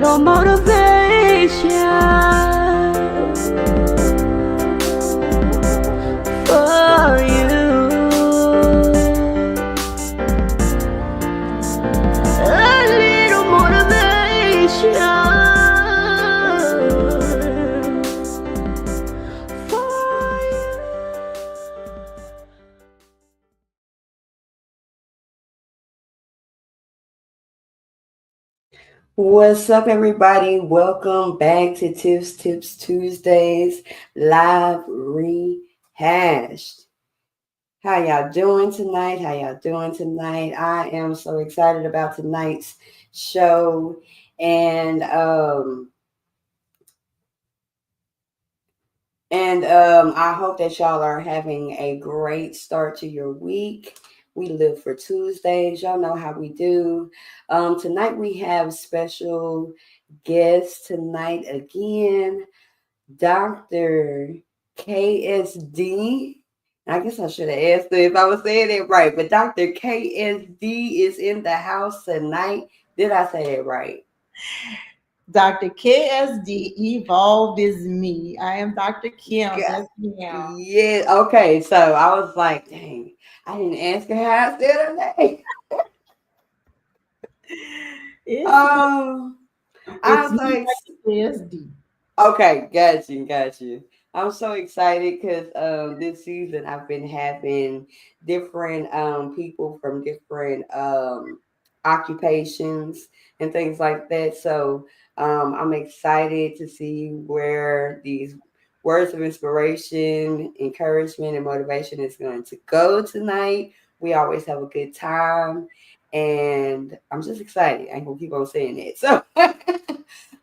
little motivation for you. A little motivation for you. What's up, everybody? Welcome back to Tips Tuesdays live rehashed. How y'all doing tonight? I am so excited about tonight's show, and I hope that y'all are having a great start to your week. We live for Tuesdays. Y'all know how we do. Tonight we have special guests tonight again. Dr. KSD. I guess I should have asked her if I was saying it right, but Dr. KSD is in the house tonight. Did I say it right? Dr. KSD Evolved is me. I am Dr. Kim. God. Yes, ma'am. Yeah, okay. So I was like, dang, I didn't ask her how I said her name. It's Um, I it's was me, like, Dr. KSD. okay, got you. I'm so excited because this season I've been having different people from different occupations and things like that. So I'm excited to see where these words of inspiration, encouragement, and motivation is going to go tonight. We always have a good time, and I'm just excited. I ain't gonna keep on saying that. So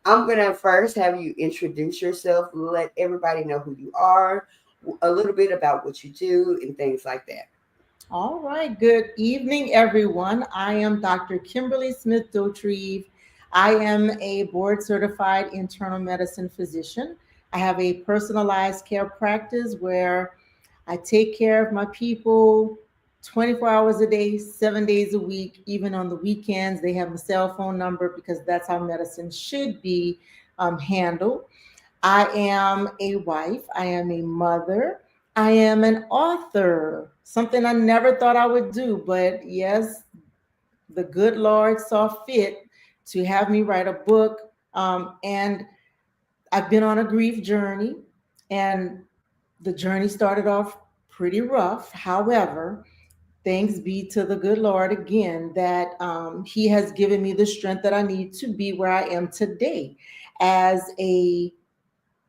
I'm gonna first have you introduce yourself, let everybody know who you are, a little bit about what you do, and things like that. All right. Good evening, everyone. I am Dr. Kimberly Smith Dotrieve. I am a board certified internal medicine physician. I have a personalized care practice where I take care of my people 24 hours a day, 7 days a week, even on the weekends. They have a cell phone number because that's how medicine should be handled. I am a wife, I am a mother, I am an author, something I never thought I would do, but yes, the good Lord saw fit to have me write a book. And I've been on a grief journey, and the journey started off pretty rough. However, thanks be to the good Lord again that He has given me the strength that I need to be where I am today as a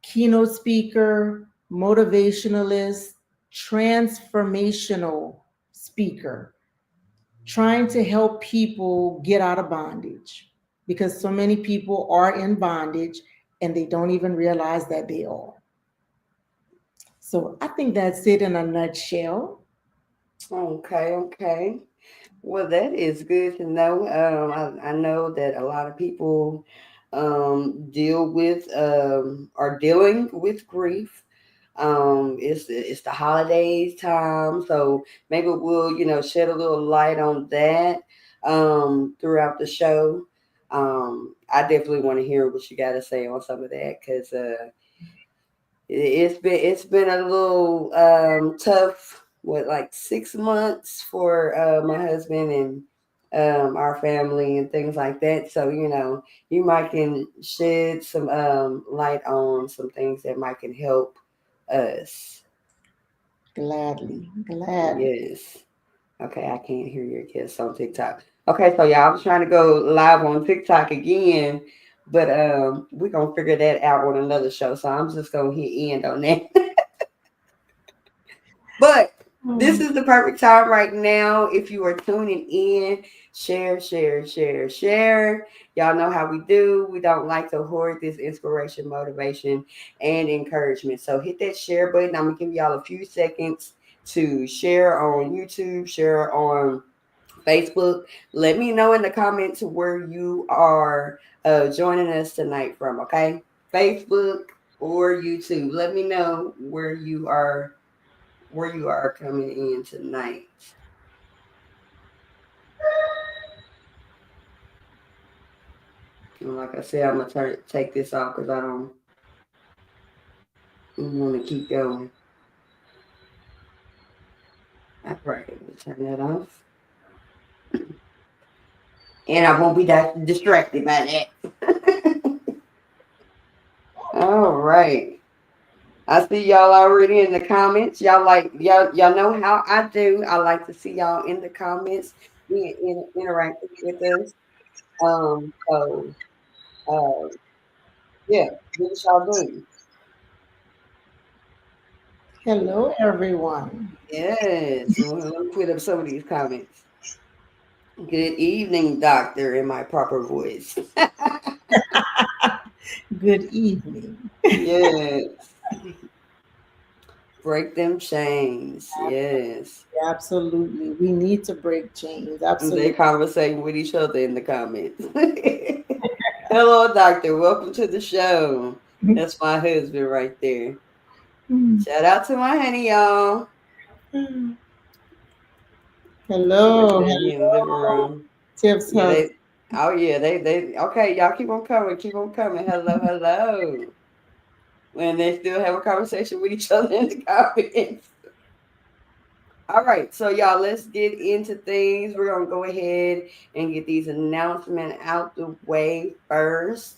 keynote speaker, motivationalist, transformational speaker, trying to help people get out of bondage because so many people are in bondage and they don't even realize that they are. So I think that's it in a nutshell. Okay. Well, that is good to know. I know that a lot of people are dealing with grief. It's the holidays time, so maybe we'll shed a little light on that throughout the show. I definitely want to hear what you got to say on some of that because it's been a little tough. What, like 6 months for my husband and our family and things like that. So you might can shed some light on some things that might can help us. Gladly, gladly. Yes. Okay, I can't hear your kids on TikTok. Okay, so y'all, I was trying to go live on TikTok again, but we're gonna figure that out on another show. So I'm just gonna hit end on that. But this Hmm. is the perfect time right now. If you are tuning in, share. Y'all know how we do. We don't like to hoard this inspiration, motivation, and encouragement. So hit that share button. I'm gonna give y'all a few seconds to share on YouTube, share on Facebook. Let me know in the comments where you are joining us tonight from, okay? Facebook or YouTube. Let me know where you are coming in tonight. And like I said, I'm gonna take this off because I don't want to keep going. All right, turn that off, and I won't be that distracted by that. All right. I see y'all already in the comments. Y'all know how I do. I like to see y'all in the comments, being interactive with us. So uh, yeah, what y'all doing? Hello, everyone. Yes, let me put up some of these comments. Good evening, doctor, in my proper voice. Good evening. Yes, break them chains. Yes, Absolutely. We need to break chains. and they Absolutely. conversating with each other in the comments. Hello, doctor. Welcome to the show. That's my husband right there. Shout out to my honey, y'all. Right Hello. there, he in the living Hello. room. Tiff's Yeah, husband. they. Okay, y'all keep on coming, keep on coming. Hello, hello. When they still have a conversation with each other in the comments. All right, so y'all, let's get into things. We're gonna go ahead and get these announcements out the way first.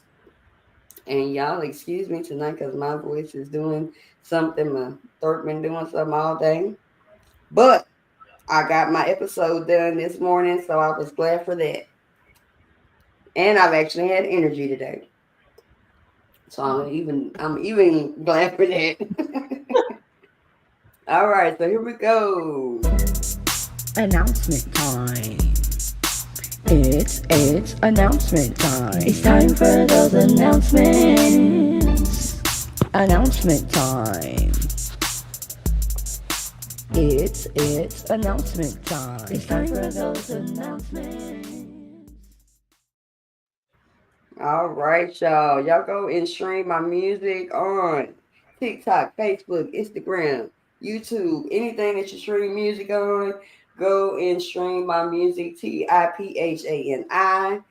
And y'all, excuse me tonight because my voice is doing something. My throat been doing something all day. But I got my episode done this morning, so I was glad for that. And I've actually had energy today. So I'm even glad for that. All right, so here we go. Announcement time. It's announcement time. It's time for those announcements. Announcement time. It's announcement time. It's time for those announcements. All right, y'all. Y'all go and stream my music on TikTok, Facebook, Instagram, YouTube, anything that you stream music on. Go and stream my music, TIPHANI.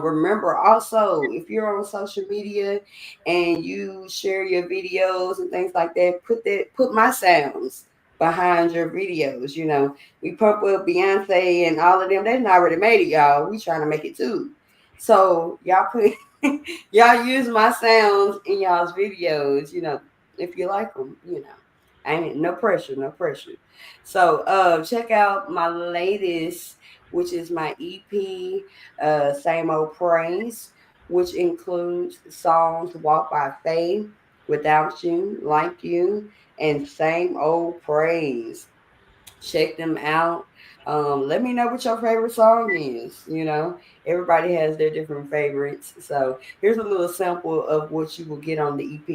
Remember also, if you're on social media and you share your videos and things like that, put my sounds behind your videos. You know, we pump up Beyonce and all of them. They done already made it, y'all. We trying to make it too. So y'all put y'all use my sounds in y'all's videos, if you like them. Ain't no pressure, no pressure. So check out my latest, which is my EP, Same Old Praise, which includes songs Walk by Faith, Without You, Like You, and Same Old Praise. Check them out. Let me know what your favorite song is. Everybody has their different favorites. So here's a little sample of what you will get on the EP.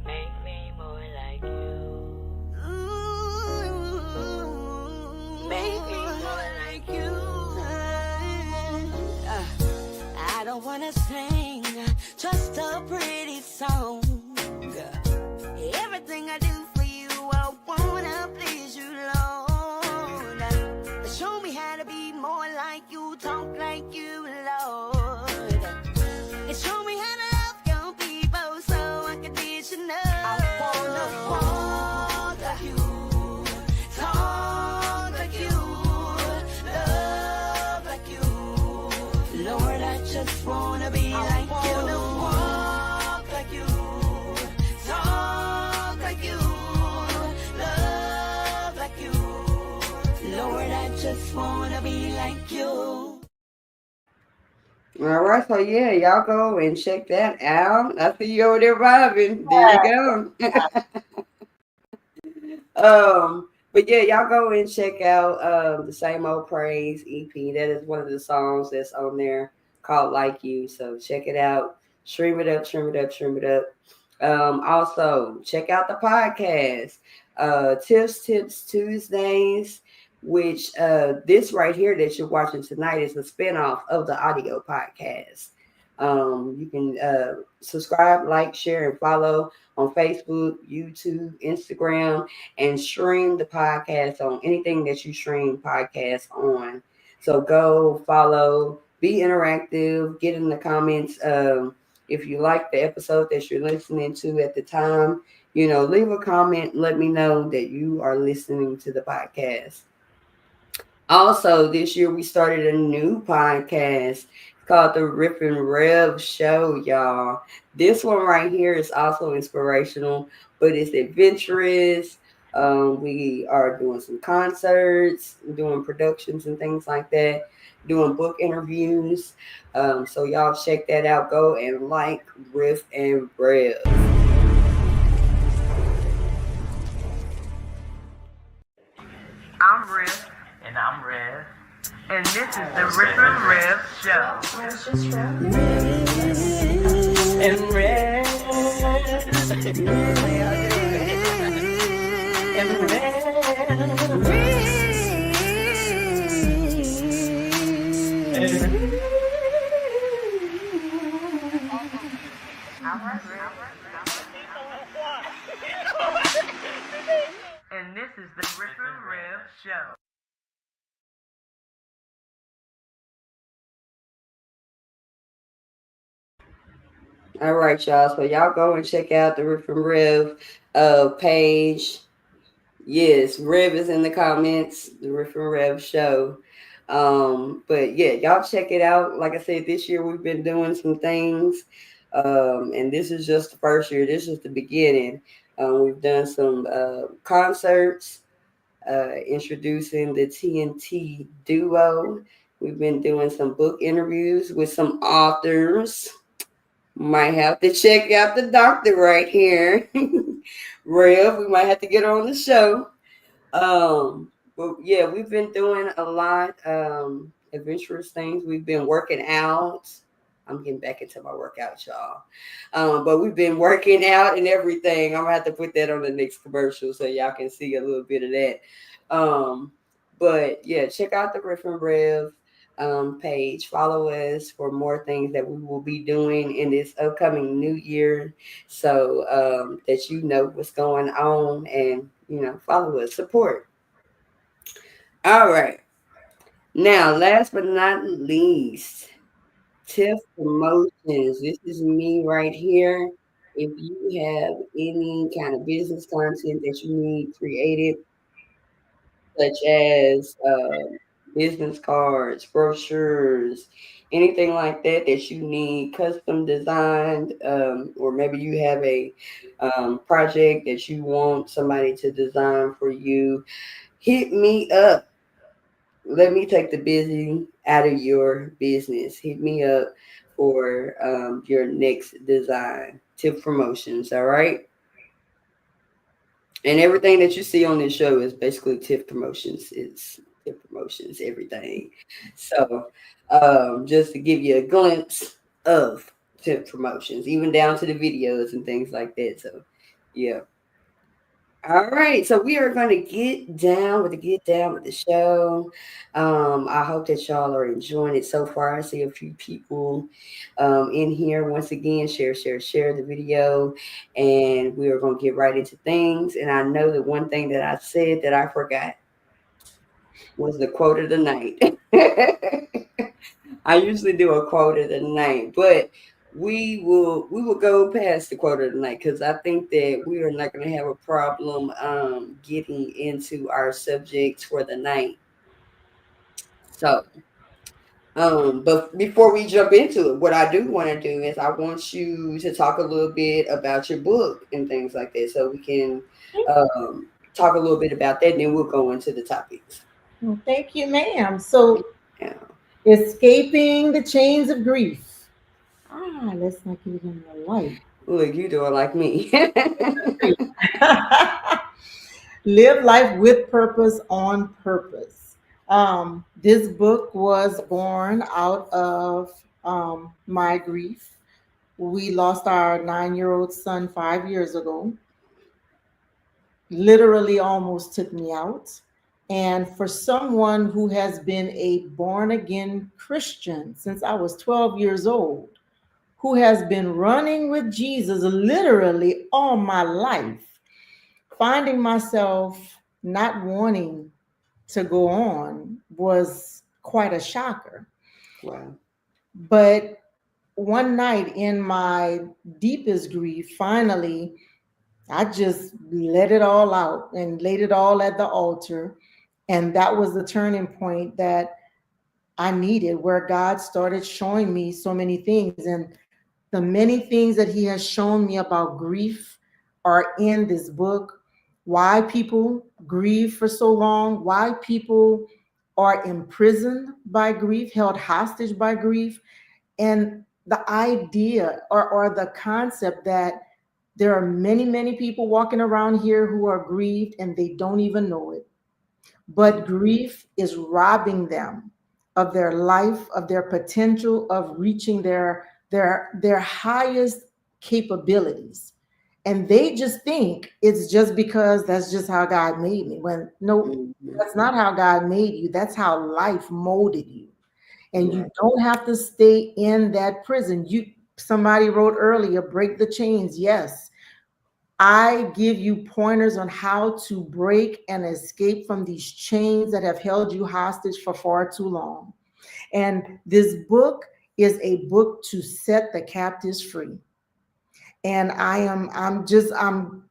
Make me more like you. Make me more like you. I don't wanna sing just a pretty song. Everything I do for you, I wanna please you, Lord. Show me how to be more like you, talk like you, Lord. And show me how to love your people so unconditional. I wanna walk like you, talk like you, love like you. Lord, I just wanna be like you. I wanna walk like you, talk like you, love like you. Lord, I just wanna be like you. All right, so yeah, y'all go and check that out. I see you over there vibing. There you go. But yeah, y'all go and check out the Same Old Praise EP. That is one of the songs that's on there called Like You. So check it out. Stream it up, stream it up, stream it up. Also check out the podcast. Tips Tips Tuesdays, which this right here that you're watching tonight is a spinoff of the audio podcast. You can subscribe, like, share, and follow on Facebook, YouTube, Instagram, and stream the podcast on anything that you stream podcasts on. So go follow, be interactive. Get in the comments. If you like the episode that you're listening to at the time, leave a comment. Let me know that you are listening to the podcast. Also, this year we started a new podcast called the Rip and Rev Show, y'all. This one right here is also inspirational, but it's adventurous. We are doing some concerts, doing productions and things like that, doing book interviews. So y'all check that out. Go and like Riff and Rev. I'm Riff. And I'm Rev. And this is the Rip and Rev Show. And Rev. And And this is the Rip and Rev Show. All right, y'all. So y'all go and check out the Rip and Rev page. Yes, Rev is in the comments. The Rip and Rev show. But yeah, y'all check it out. Like I said, this year we've been doing some things. And this is just the first year. This is the beginning. We've done some concerts, introducing the TNT duo. We've been doing some book interviews with some authors. Might have to check out the doctor right here. Rev, we might have to get on the show. But yeah, we've been doing a lot adventurous things. We've been working out. I'm getting back into my workout, y'all. But we've been working out and everything. I'm gonna have to put that on the next commercial so y'all can see a little bit of that. But yeah, check out the Riff and Rev page. Follow us for more things that we will be doing in this upcoming new year, so that you know what's going on, and follow us, support. All right. Now, last but not least, Tiph Promotions. This is me right here. If you have any kind of business content that you need created, such as business cards, brochures, anything like that that you need custom designed, or maybe you have a project that you want somebody to design for you, hit me up. Let me take the busy out of your business. Hit me up for your next design. Tip Promotions, all right? And everything that you see on this show is basically Tip Promotions. It's Tip Promotions, everything. So just to give you a glimpse of Tip Promotions, even down to the videos and things like that. So yeah. All right, so we are going to get down with the show. I hope that y'all are enjoying it so far. I see a few people in here. Once again, share the video, and we are going to get right into things. And I know that one thing that I said that I forgot was the quote of the night. I usually do a quote of the night, but we will go past the quote of the night because I think that we are not going to have a problem getting into our subjects for the night. So, but before we jump into it, what I do want to do is I want you to talk a little bit about your book and things like that, so we can talk a little bit about that, and then we'll go into the topics. Well, thank you, ma'am. So, Yeah. escaping the chains of grief. Let's not get it in the light. Look, you doing like me. Live life with purpose on purpose. This book was born out of my grief. We lost our 9-year-old son 5 years ago. Literally almost took me out. And for someone who has been a born again Christian since I was 12 years old, who has been running with Jesus literally all my life, finding myself not wanting to go on was quite a shocker. Wow. But one night in my deepest grief, finally, I just let it all out and laid it all at the altar. And that was the turning point that I needed, where God started showing me so many things. And the many things that He has shown me about grief are in this book. Why people grieve for so long, why people are imprisoned by grief, held hostage by grief, and the idea or the concept that there are many, many people walking around here who are grieved and they don't even know it. But grief is robbing them of their life, of their potential, of reaching their highest capabilities. And they just think it's just because that's just how God made me. When no, Mhm. that's not how God made you. That's how life molded you. And you Right. don't have to stay in that prison. You Somebody wrote earlier, break the chains. Yes, I give you pointers on how to break and escape from these chains that have held you hostage for far too long. And this book is a book to set the captives free. And I'm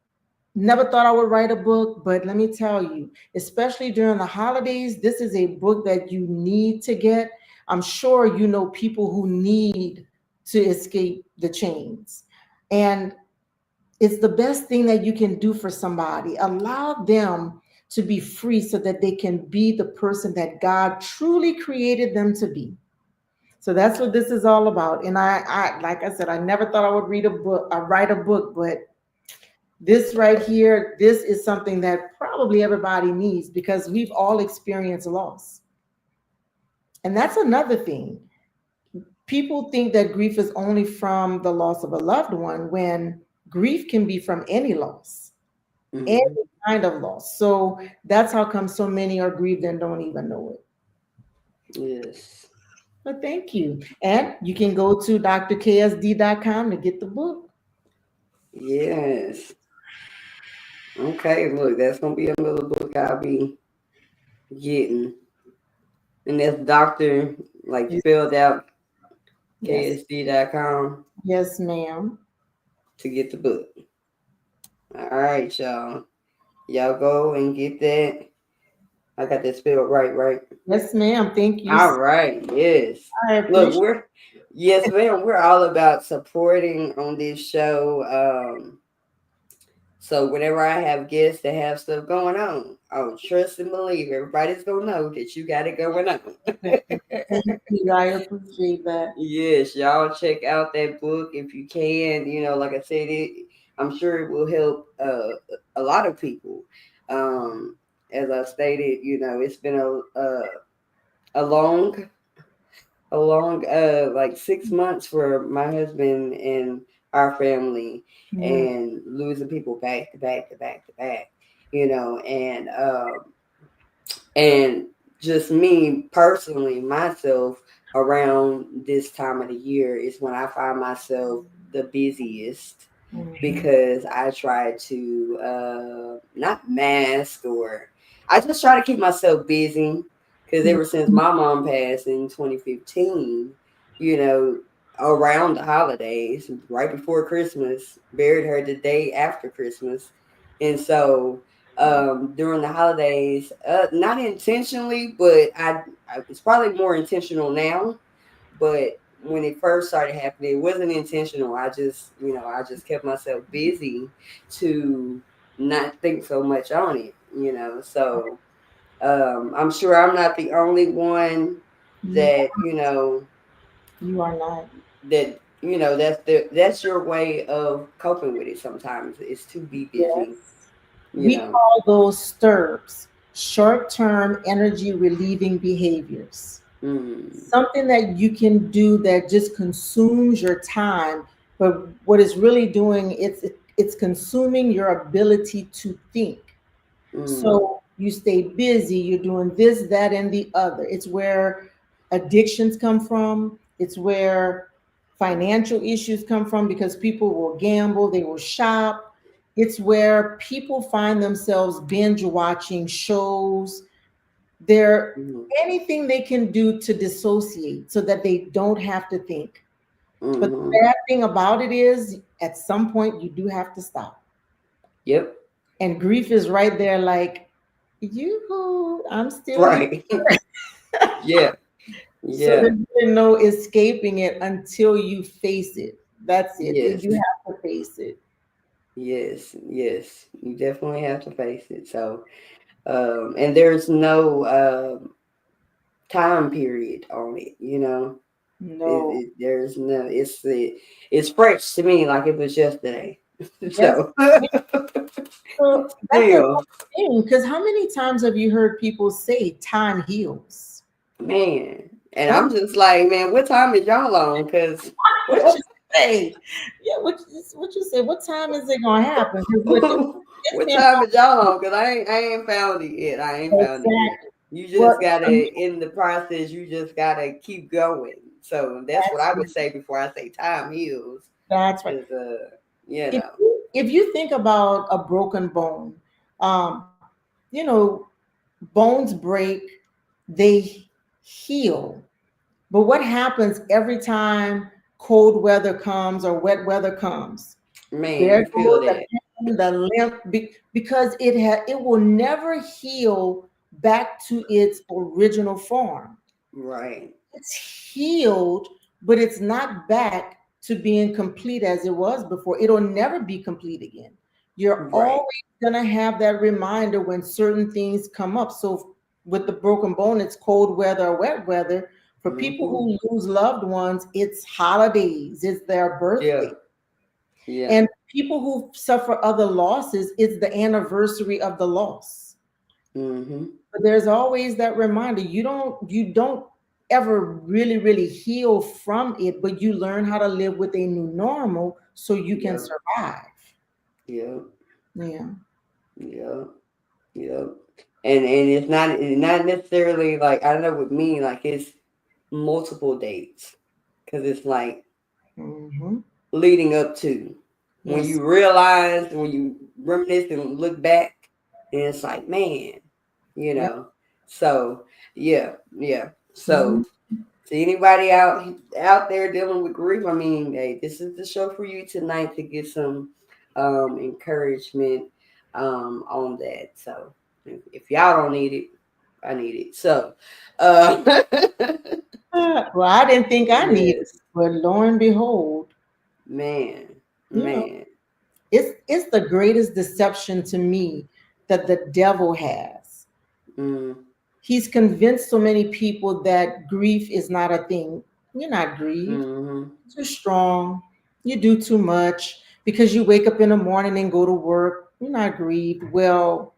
never thought I would write a book, but let me tell you, especially during the holidays, this is a book that you need to get. I'm sure you know people who need to escape the chains. And it's the best thing that you can do for somebody. Allow them to be free so that they can be the person that God truly created them to be. So that's what this is all about. And I like I said, I never thought I would read a book, I write a book, but this right here, this is something that probably everybody needs because we've all experienced loss. And that's another thing. People think that grief is only from the loss of a loved one when grief can be from any loss, any Mhm. kind of loss. So that's how come so many are grieved and don't even know it. Yes. But thank you. And you can go to drksd.com to get the book. Yes. Okay, look, that's gonna be another book I'll be getting. And that's Doctor, like spelled out Yes. KSD.com Yes, ma'am. to get the book. All right, y'all. Y'all go and get that. I got that spelled right, right? Yes, ma'am. Thank you. All right, yes. I Look, appreciate yes, ma'am, we're all about supporting on this show. So whenever I have guests that have stuff going on, oh, trust and believe everybody's gonna know that you got it going on. that. Thank you. I appreciate that. Yes, y'all check out that book if you can. You know, like I said, I'm sure it will help a lot of people. Um, as I stated, you know, it's been a long like 6 months for my husband and our family, Mm, and losing people back to back to back to back, you know, and just me personally, myself, around this time of the year is when I find myself the busiest, mhm, because I try to not mask, or I just try to keep myself busy. Because ever since my mom passed in 2015, you know, around the holidays, right before Christmas, buried her the day after Christmas. And so during the holidays, not intentionally, but it's probably more intentional now. But when it first started happening, it wasn't intentional. I just kept myself busy to not think so much on it, you know. So I'm sure I'm not the only one You that, you know, you are not. that's your way of coping with it sometimes, is to be busy, Yes. you We know. call those STIRBs, short-term energy relieving behaviors. Mm, Something that you can do that just consumes your time, but what it's really doing, it's consuming your ability to think. mm, So you stay busy, you're doing this, that, and the other. It's where addictions come from. It's where financial issues come from because people will gamble, they will shop. It's where people find themselves binge watching shows They're Mhm. anything they can do to dissociate so that they don't have to think. But the Mhm. bad thing about it is, at some point, you do have to stop. Yep. And grief is right there, like, you, I'm still here. Right. Yeah. So Yeah. there's really no escaping it until you face it. That's it. Yes. You have to face it. Yes. Yes. You definitely have to face it. So, and there's no time period on it. You know, No. there's no. It's fresh to me, like it was yesterday. Yes. So, So that's a still, thing. Because how many times have you heard people say time heals? man. And What I'm just like, man, what time is y'all on? Because what you say? Yeah, what you say? What time is it gonna happen? 'Cause it's what been time is y'all on? Because I ain't found it yet. I ain't found it yet. exactly You just what gotta in the process. You just gotta keep going. So that's what I would say before I say time heals. that's right. Because you If know, if you think about a broken bone, um, you know, bones break, they heal. But what happens every time cold weather comes or wet weather comes? man, There you feel goes the that, pain, the limp, because it will never heal back to its original form. right? It's healed, but it's not back to being complete as it was before. It'll never be complete again. You're Right. always going to have that reminder when certain things come up. So, with the broken bone, it's cold weather or wet weather. For people Mm-hmm. who lose loved ones, it's holidays, it's their Yeah. birthday. Yeah. And people who suffer other losses, it's the anniversary of the loss. Mm-hmm. But there's always that reminder. You don't ever really heal from it, but you learn how to live with a new normal so you can Yeah. survive. Yeah. Yeah. Yeah. Yeah. And it's not necessarily like I know with me like it's multiple dates because it's like Hmm. leading up to when Yes. you realize when you reminisce and look back and it's like man, you Yep. know. So yeah. Mhm. So to anybody out there dealing with grief, I mean, hey, this is the show for you tonight to get some encouragement on that. So if y'all don't need it, I need it. So Well, I didn't think I needed it, yes, but lo and behold, man, you know, man. it's the greatest deception to me that the devil has. Mm, He's convinced so many people that grief is not a thing. You're not grieved. mm-hmm, Too strong. You do too much because you wake up in the morning and go to work. You're not grieved. Well,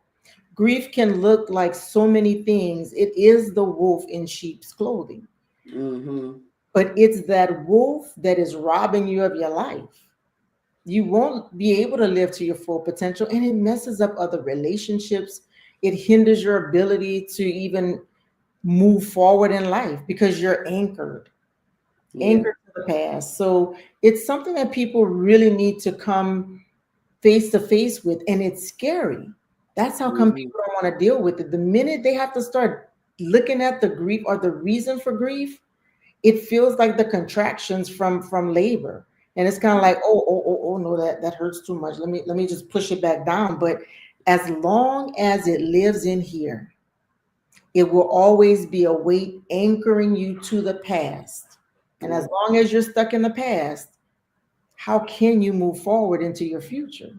grief can look like so many things. It is the wolf in sheep's clothing, mm-hmm. but it's that wolf that is robbing you of your life. You won't be able to live to your full potential, and it messes up other relationships. It hinders your ability to even move forward in life because you're Yeah. anchored to the past. So it's something that people really need to come face to face with, and it's scary. That's how come Mm-hmm. people don't want to deal with it. The minute they have to start looking at the grief or the reason for grief, it feels like the contractions from labor. And it's kind of like, oh, no, that hurts too much. Let me just push it back down. But as long as it lives in here, it will always be a weight anchoring you to the past. And as Yeah. long as you're stuck in the past, how can you move forward into your future?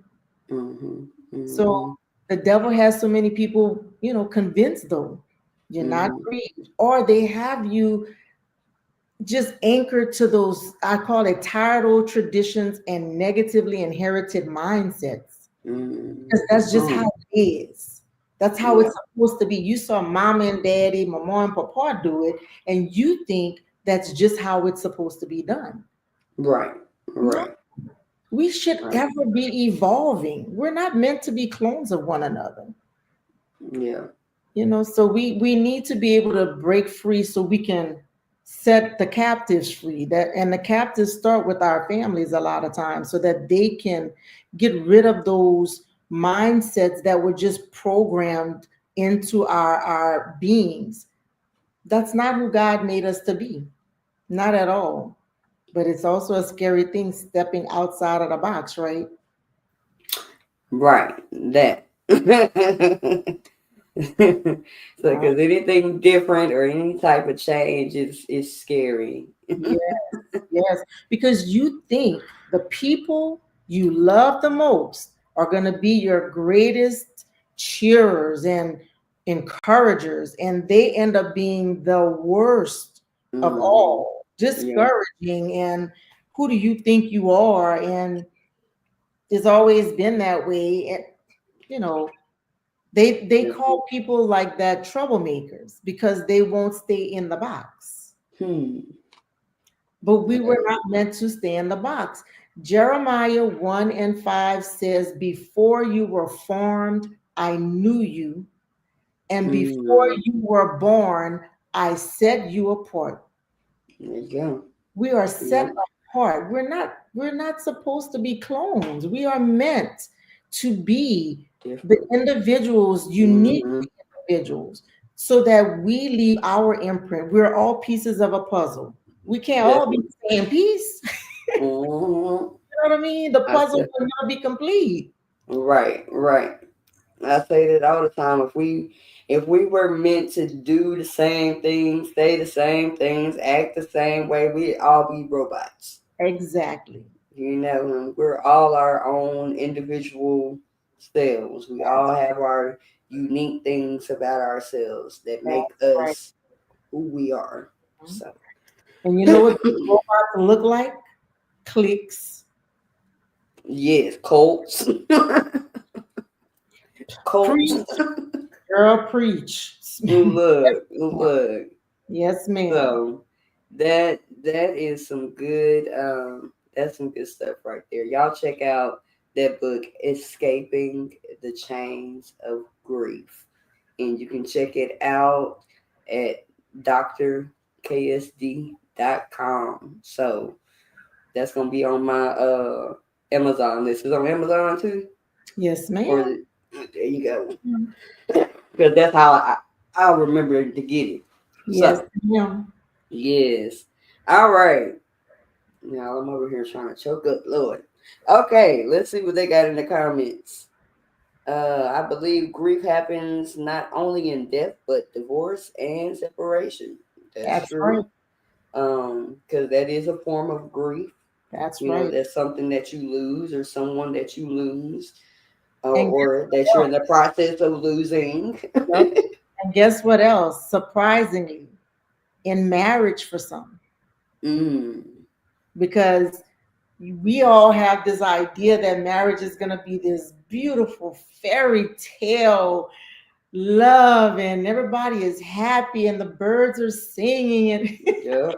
Mm-hmm. So Mm-hmm. the devil has so many people, convinced though you're not Mm-hmm. grieved, or they have you just anchored to those, I call it tired old traditions and negatively inherited mindsets. Mm-hmm. Because that's just Mm. how it is. That's how Yeah. it's supposed to be. You saw mama and daddy, mama and papa do it, and you think that's just how it's supposed to be done. Right. No, Right. we should Right. ever be evolving. We're not meant to be clones of one another. Yeah. So we need to be able to break free so we can set the captives free. And the captives start with our families a lot of times so that they can get rid of those mindsets that were just programmed into our beings. That's not who God made us to be. Not at all. But it's also a scary thing stepping outside of the box, right? Right. That. So, Uh, because anything different or any type of change is scary. yes, yes. Because you think the people you love the most are going to be your greatest cheerers and encouragers, and they end up being the worst of Hmm. all, Yeah. discouraging. And who do you think you are? And it's always been that way. And you know, they Yeah. call people like that troublemakers because they won't stay in the box. Hmm. But we were Yeah. not meant to stay in the box. Jeremiah 1 and 5 says, before you were formed, I knew you, and before Mm. you were born, I set you apart. There you go. We are set Yep. apart. We're not supposed to be clones. We are meant to be the Different. individuals, unique Hmm. individuals, so that we leave our imprint. We're all pieces of a puzzle. We can't all be Definitely. the same piece. Hmm. You know what I mean? The I puzzle said, will never be complete. right, right. I say that all the time. If we were meant to do the same things, say the same things, act the same way, we'd all be robots. Exactly. And we're all our own individual selves. We all have our unique things about ourselves that make That's right. us who we are. So, And you know what these robots look like? Clicks. yes, Colts, Colts. Preach, girl, preach. Look. Yes, ma'am. So that is some good that's some good stuff right there. Y'all check out that book, Escaping the Chains of Grief. And you can check it out at drksd.com. So that's gonna be on my Amazon list. Is it on Amazon too? Yes, Or is ma'am. it, there you go. Because that's how I remember to get it. Yes, So ma'am. yes. All right. Now I'm over here trying to choke up, Lord. Okay, let's see what they got in the comments. I believe grief happens not only in death, but divorce and separation. That's That's right. true. Because that is a form of grief. That's right. That's something that you lose or someone that you lose, And guess or that what you're in the else? process of losing. Yep. And guess what else? Surprisingly, in marriage for some, Mm. because we all have this idea that marriage is going to be this beautiful fairy tale love and everybody is happy and the birds are singing and, Yep.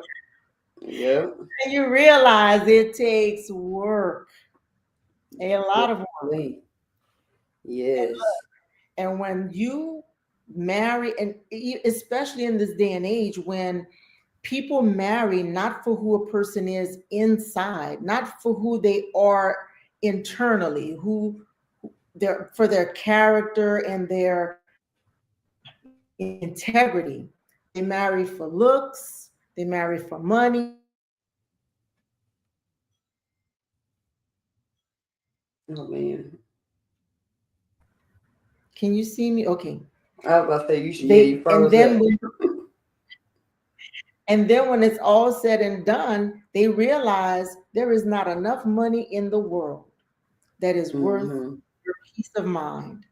Yep. and you realize it takes work, a lot of work. Definitely. Yes. And when you marry, and especially in this day and age when people marry not for who a person is inside, not for who they are internally, who their for their character and their integrity. They marry for looks, they marry for money, Oh man. can you see me? Okay. I was about to say you should. Yeah, you They froze up. and then when it's all said and done, they realize there is not enough money in the world that is worth Hmm. your peace of mind.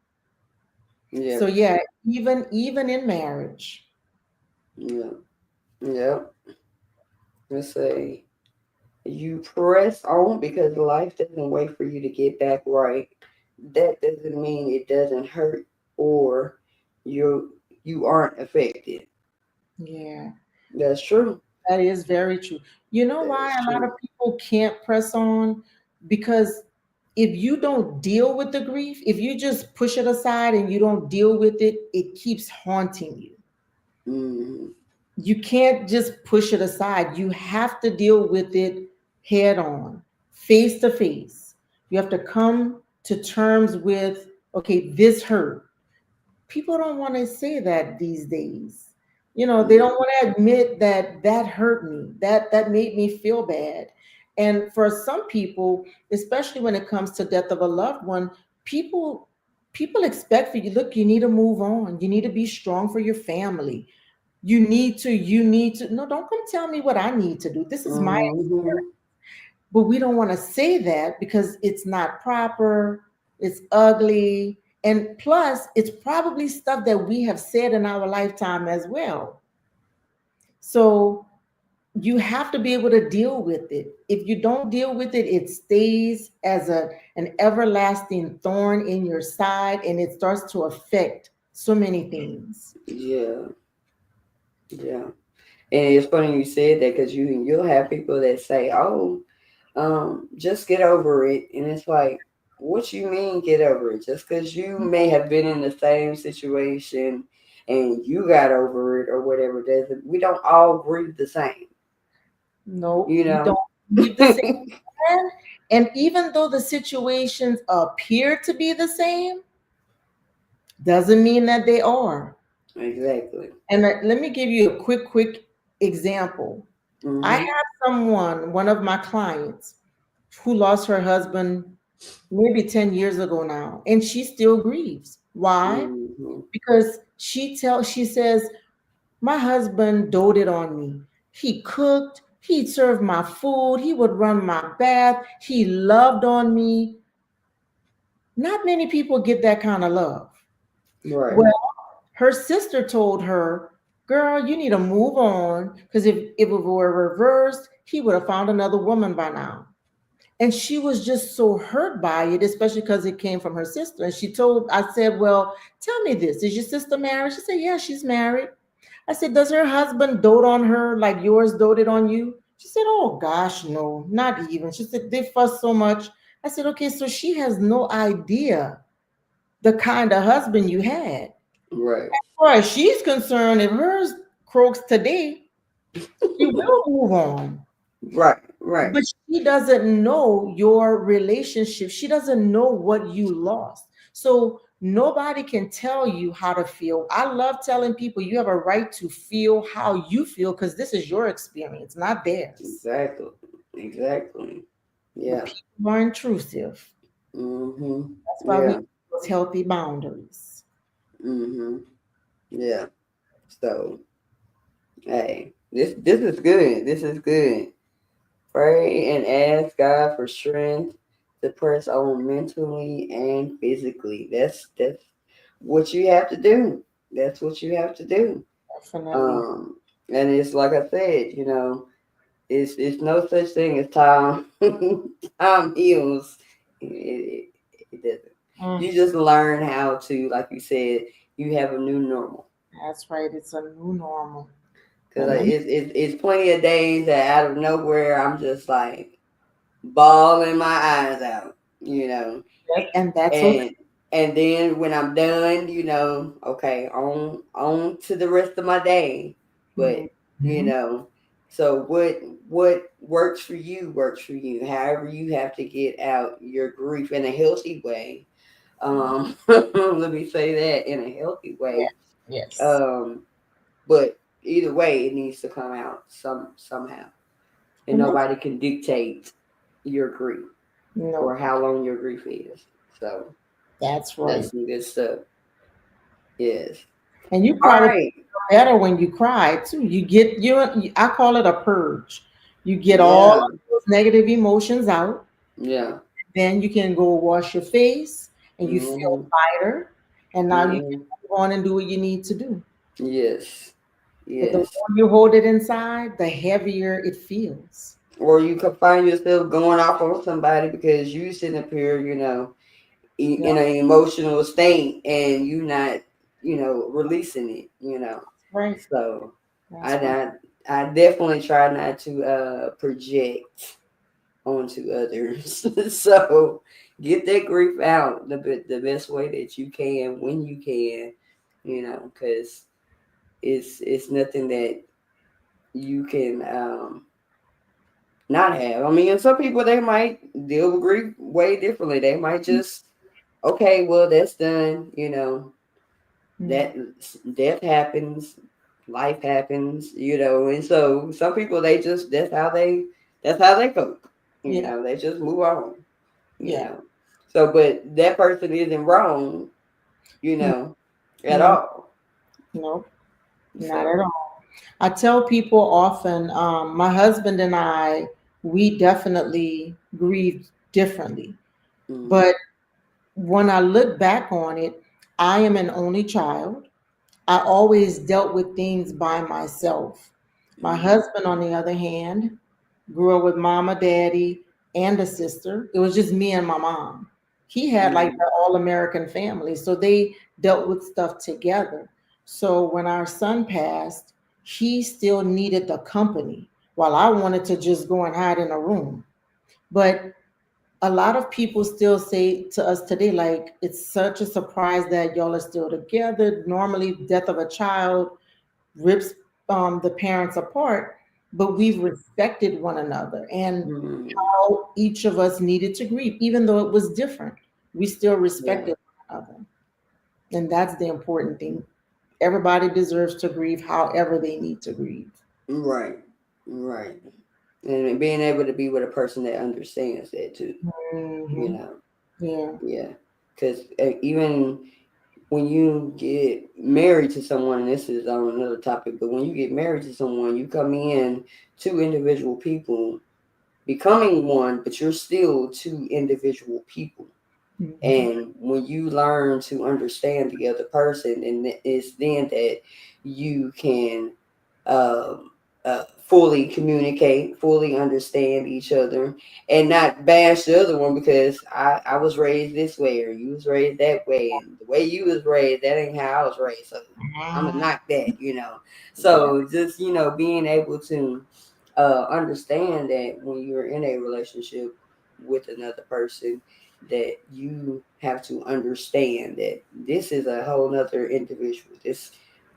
Yeah. So yeah, even in marriage. Yeah. Yeah. Let's say you press on because life doesn't wait for you to get back right. That doesn't mean it doesn't hurt or you aren't affected. Yeah, That's true. that is very true. You know That why is a lot of true. people can't press on? Because if you don't deal with the grief, if you just push it aside and you don't deal with it, it keeps haunting you. Hmm. You can't just push it aside. You have to deal with it head on, face to face. You have to come to terms with, okay, this hurt. People don't want to say that these days. You know, they Mm, don't want to admit that that hurt me, that made me feel bad. And for some people, especially when it comes to death of a loved one, people people expect for you, look, you need to move on. You need to be strong for your family. You need to no, don't come tell me what I need to do. This is my experience. mhm. But we don't want to say that because it's not proper, it's ugly, and plus it's probably stuff that we have said in our lifetime as well. So you have to be able to deal with it. If you don't deal with it, it stays as an everlasting thorn in your side, and it starts to affect so many things. Yeah, yeah. And it's funny you said that because you'll have people that say, "Oh, just get over it," and it's like, what you mean get over it? Just because you may have been in the same situation and you got over it or whatever, doesn't we don't all grieve the same, No, you we don't know? leave the same. And even though the situations appear to be the same, doesn't mean that they are. Exactly. And let me give you a quick example. I Mhm. have someone, one of my clients, who lost her husband maybe 10 years ago now, and she still grieves. Why? Mhm. Because she says, my husband doted on me. He cooked, he served my food, he would run my bath, he loved on me. Not many people get that kind of love. Right. Well, her sister told her, girl, you need to move on because if it were reversed, he would have found another woman by now. And she was just so hurt by it, especially because it came from her sister. And I said, well, tell me this. Is your sister married? She said, yeah, she's married. I said, does her husband dote on her like yours doted on you? She said, oh gosh, no, not even. She said, they fuss so much. I said, okay, so she has no idea the kind of husband you had. Right. As far as she's concerned, if hers croaks today, she will move on. Right. Right. But she doesn't know your relationship. She doesn't know what you lost. So nobody can tell you how to feel. I love telling people you have a right to feel how you feel because this is your experience, not theirs. Exactly. Exactly. But Yeah. people are intrusive. Mhm. That's why we Yeah. need those healthy boundaries. Mhm. Yeah. So, hey, this is good. This is good. Pray and ask God for strength to press on mentally and physically. That's what you have to do. That's what you have to do. Definitely. Um, and it's like I said, it's no such thing as time. Time heals. It doesn't. Mm, You just learn how to, like you said, you have a new normal. that's right. It's a new normal. Cause And let me, it's plenty of days that out of nowhere I'm just like bawling my eyes out, and that's okay. and then when I'm done, okay, on to the rest of my day. But you Mhm. know, so what works for you works for you. However, you have to get out your grief in a healthy way. Let me say that in a healthy Yeah. way. Yes. Um, but either way, it needs to come out somehow, and And that's nobody can dictate your grief or no, how long your grief is. So that's that's right. some good stuff. Yes. And you All probably right. feel better when you cry too. You get I call it a purge. You get all Yeah. of those negative emotions out, Yeah. then you can go wash your face and you feel Hmm. lighter. And now you can Hmm. move on and do what you need to do. Yes. But the Yes. more you hold it inside, the heavier it feels. Or you could find yourself going off on somebody because you sitting up here, Yep, in an emotional state and you not, releasing it, right. So I That's right. I, I definitely try not to project onto others. So get that grief out the best way that you can when you can, because it's nothing that you can not have. I mean, and some people they might deal with grief way differently. They might just okay, well that's done, Mm. that death happens, life happens, and so some people they just that's how they cope. Yeah, They just move on, you yeah. know. So but that person isn't wrong, No, at no, all. no, not at So all. I tell people often, my husband and I, we definitely grieve differently. mm, But when I look back on it, I am an only child. I always dealt with things by myself. My mm, husband, on the other hand, grew up with mama, daddy, and a sister. It was just me and my mom. He had like mm, the all American family, so they dealt with stuff together. So when our son passed, he still needed the company while I wanted to just go and hide in a room. But a lot of people still say to us today, like, it's such a surprise that y'all are still together. Normally, death of a child rips the parents apart, but we've respected one another and mm, how each of us needed to grieve, even though it was different. We still yeah, respected one another. And that's the important thing. Everybody deserves to grieve however they need to grieve. right, right. And being able to be with a person that understands that too, you Hmm. know. Yeah. Yeah, because even when you get married to someone, and this is on another topic, but when you get married to someone, you come in two individual people becoming one, but you're still two individual people. Hmm. And when you learn to understand the other person, and it's then that you can um, fully communicate, fully understand each other, and not bash the other one because I was raised this way or you was raised that way, and the way you was raised, that ain't how I was raised. So I'm gonna knock that. Yeah. So just being able to understand that when you're in a relationship with another person, that you have to understand that this is a whole nother individual.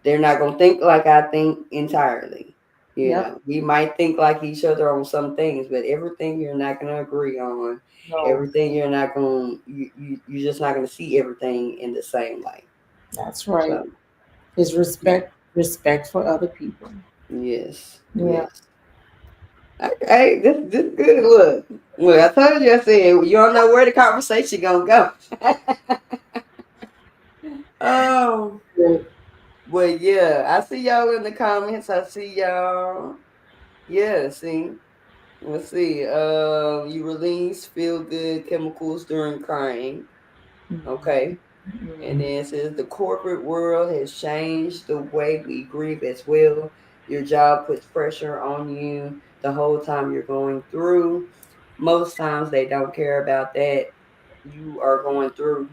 They're not gonna think like I think entirely. Yep. We might think like each other on some things, but everything you're not gonna agree on. No, Everything you're not gonna you're just not gonna see everything in the same light. that's right. So Is yeah, respect for other people. yes, Yeah. yes. Okay, this good. Look. I told you. I said you don't know where the conversation gonna go. Oh, Good. but yeah, I see y'all in the comments. I see y'all. Yeah, see. Let's see. You release feel good chemicals during crying. Okay. And Mhm. then it says the corporate world has changed the way we grieve as well. Your job puts pressure on you the whole time you're going through. Most times they don't care about that. You are going through.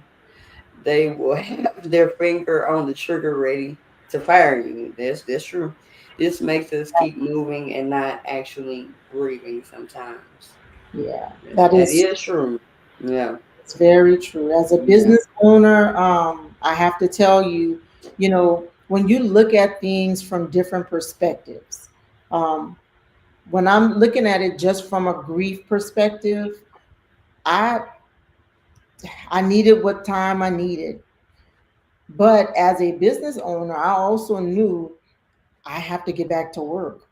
They will have their finger on the trigger ready to fire you. That's true. This makes us keep moving and not actually grieving sometimes. Yeah, that That is is true. Yeah. it's very true. As a Yeah. business owner, I have to tell you, when you look at things from different perspectives, um, when I'm looking at it just from a grief perspective, I I needed what time I needed. But as a business owner, I also knew I have to get back to work.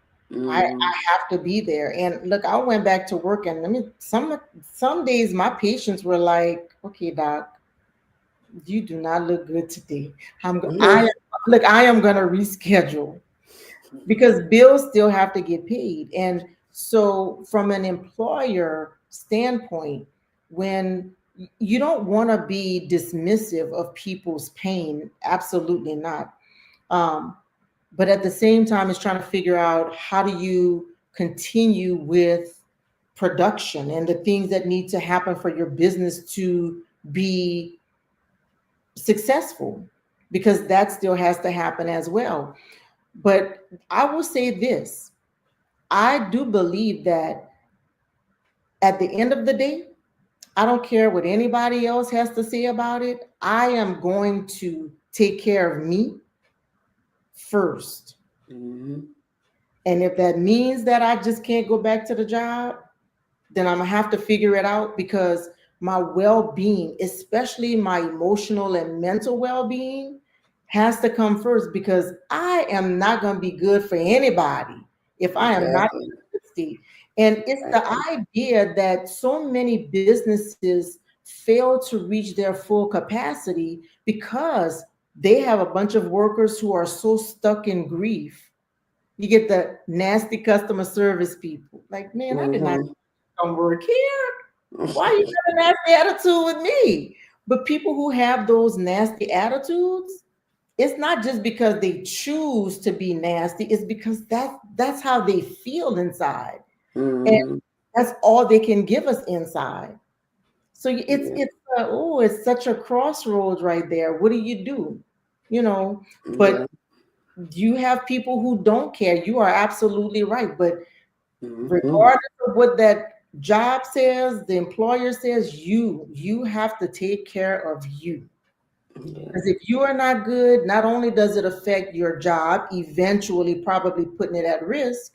I Hmm. have to be there. And look, I went back to work, and I mean, some days my patients were like, "Okay, doc, you do not look good today. I am going to reschedule because bills still have to get paid." And so, from an employer standpoint, when you don't want to be dismissive of people's pain, absolutely not. Um, but at the same time, it's trying to figure out how do you continue with production and the things that need to happen for your business to be successful, because that still has to happen as well. But I will say this: I do believe that at the end of the day, I don't care what anybody else has to say about it. I am going to take care of me first. Hmm. And if that means that I just can't go back to the job, then I'm gonna have to figure it out, because my well being, especially my emotional and mental well being, has to come first, because I am not going to be good for anybody if I am not Exactly. honesty. And it's the Exactly. idea that so many businesses fail to reach their full capacity because they have a bunch of workers who are so stuck in grief. You get the nasty customer service people. Like, man, I did not Mm-hmm. come work here. Why you got a nasty attitude with me? But people who have those nasty attitudes, it's not just because they choose to be nasty, it's because that's how they feel inside. And Mm-hmm. that's all they can give us inside. So Yeah. it's such a crossroads right there. What do you do? You know, Yeah. but you have people who don't care. You are absolutely right. But Mm-hmm. regardless of what that job says, the employer says, you have to take care of you. Yeah. Because if you are not good, not only does it affect your job, eventually probably putting it at risk,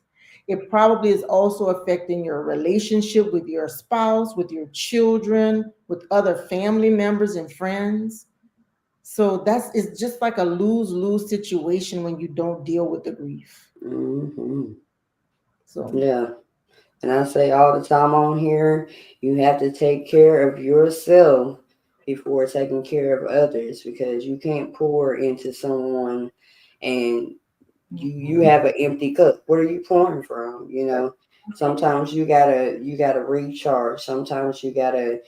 it probably is also affecting your relationship with your spouse, with your children, with other family members and friends. So it's just like a lose-lose situation when you don't deal with the grief. Mm-hmm. So Yeah. And I say all the time on here, you have to take care of yourself before taking care of others, because you can't pour into someone and you mhm. have an empty cup. What are you pouring from? Sometimes you gotta recharge. Sometimes you gotta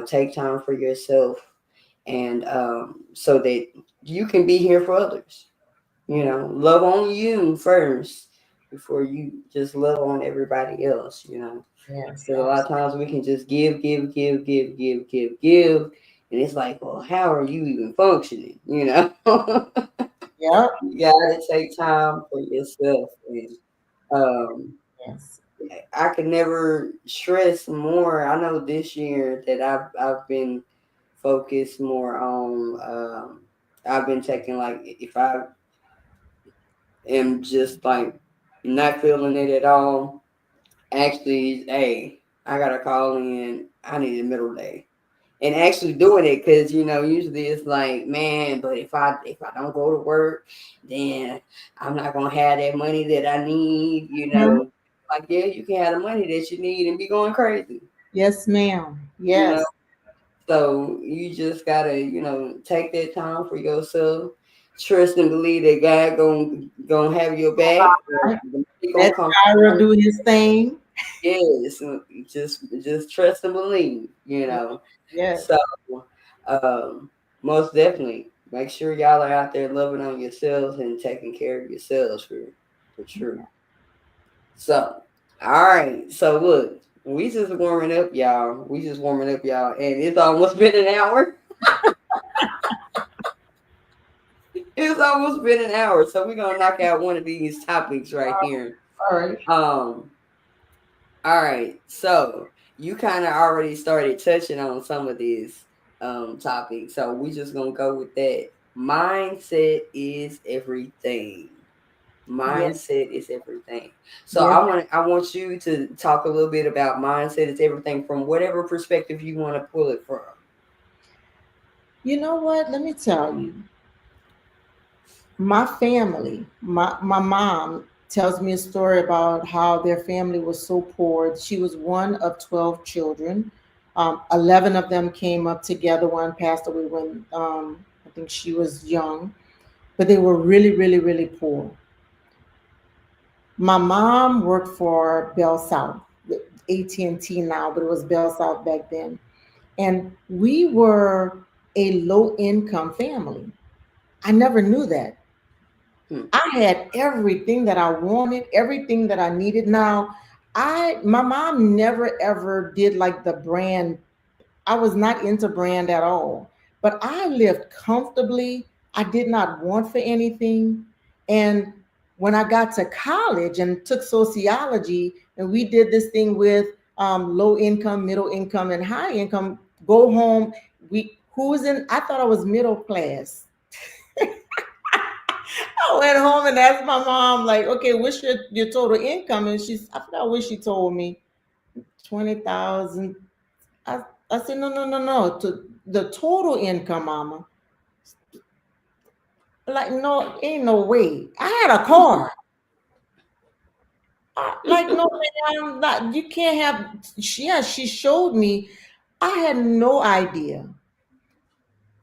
take time for yourself, and so that you can be here for others. Love on you first before you just love on everybody else. Yes, Because a lot of absolutely. times we can just give, give, give, give, give, give, give. And it's like, well, how are you even functioning? Yep. You gotta take time for yourself. And um, Yes. I can never stress more. I know this year that I've been focused more on. I've been taking, like, if I am just like not feeling it at all. Actually, hey, I gotta call in. I need a middle day, and actually doing it, because usually it's like, man, but if I don't go to work, then I'm not gonna have that money that I need. Mhm. Like, yeah, you can have the money that you need and be going crazy. Yes, ma'am. You know, Yes. so you just gotta take that time for yourself. Trust and believe that God gonna have your back. Right. The money gonna Let come. Gyra do his thing. Yes, just trust and believe. Yes. So, um, most definitely, make sure y'all are out there loving on yourselves and taking care of yourselves for true. So, all right. So look, we just warming up, y'all. We just warming up, y'all, and it's almost been an hour. It's almost been an hour, so we're gonna knock out one of these topics right here. All right. Um, All right. So you kind of already started touching on some of these topics. So we just gonna go with that. Mindset is everything. Yes. Mindset is everything. So Yes. I want you to talk a little bit about mindset is everything from whatever perspective you want to pull it from. You know what? Let me tell you. My family, my mom tells me a story about how their family was so poor. She was one of 12 children. 11 of them came up together. One passed away when I think she was young, but they were really, really, really poor. My mom worked for Bell South, AT&T now, but it was Bell South back then. And we were a low income family. I never knew that. Hmm. I had everything that I wanted, everything that I needed. Now, my mom never ever did like the brand. I was not into brand at all. But I lived comfortably. I did not want for anything. And when I got to college and took sociology, and we did this thing with low income, middle income, and high income, go home. Who's in? I thought I was middle class. I went home and asked my mom, like, okay, what's your total income? And I forgot what she told me, 20,000. I said, no, no, no, no. To the total income, mama. Like, no, ain't no way. I had a car. Like, no, ma'am, not, you can't have. Yeah, she showed me. I had no idea.